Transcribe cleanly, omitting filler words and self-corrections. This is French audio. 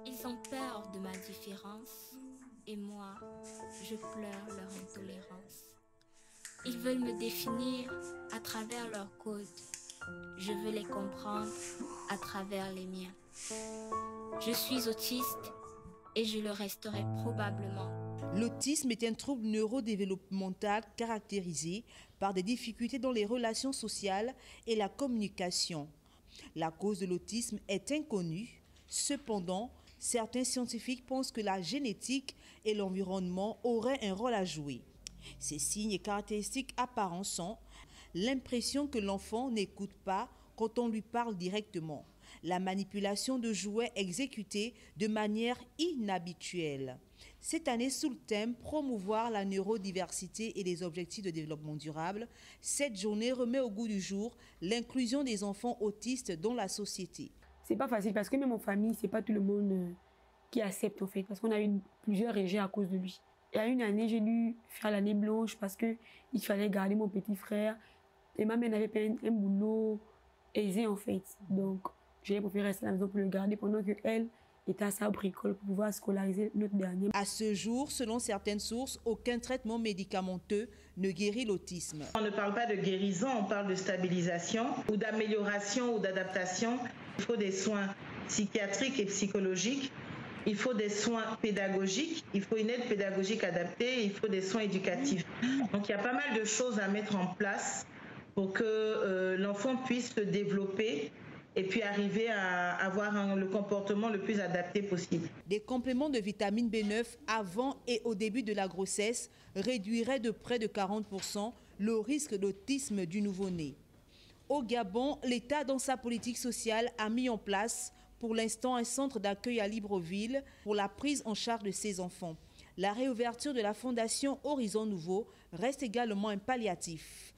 Ils ont peur de ma différence et moi, je pleure leur intolérance. Ils veulent me définir à travers leurs codes. Je veux les comprendre à travers les miens. Je suis autiste et je le resterai probablement. L'autisme est un trouble neurodéveloppemental caractérisé par des difficultés dans les relations sociales et la communication. La cause de l'autisme est inconnue. Cependant, certains scientifiques pensent que la génétique et l'environnement auraient un rôle à jouer. Ces signes et caractéristiques apparents sont l'impression que l'enfant n'écoute pas quand on lui parle directement, la manipulation de jouets exécutés de manière inhabituelle. Cette année, sous le thème « Promouvoir la neurodiversité et les objectifs de développement durable », cette journée remet au goût du jour l'inclusion des enfants autistes dans la société. C'est pas facile parce que même en famille, c'est pas tout le monde qui accepte en fait, parce qu'on a eu plusieurs rejets à cause de lui. Il y a une année, j'ai dû faire l'année blanche parce qu'il fallait garder mon petit frère. Et ma mère n'avait pas un boulot aisé en fait. Donc, j'ai préféré rester à la maison pour le garder pendant qu'elle était à sa bricole pour pouvoir scolariser notre dernier. À ce jour, selon certaines sources, aucun traitement médicamenteux ne guérit l'autisme. On ne parle pas de guérison, on parle de stabilisation ou d'amélioration ou d'adaptation. Il faut des soins psychiatriques et psychologiques. Il faut des soins pédagogiques, il faut une aide pédagogique adaptée, il faut des soins éducatifs. Donc il y a pas mal de choses à mettre en place pour que l'enfant puisse se développer et puis arriver à avoir le comportement le plus adapté possible. Des compléments de vitamine B9 avant et au début de la grossesse réduiraient de près de 40% le risque d'autisme du nouveau-né. Au Gabon, l'État, dans sa politique sociale, a mis en place pour l'instant un centre d'accueil à Libreville pour la prise en charge de ces enfants. La réouverture de la fondation Horizon Nouveau reste également un palliatif.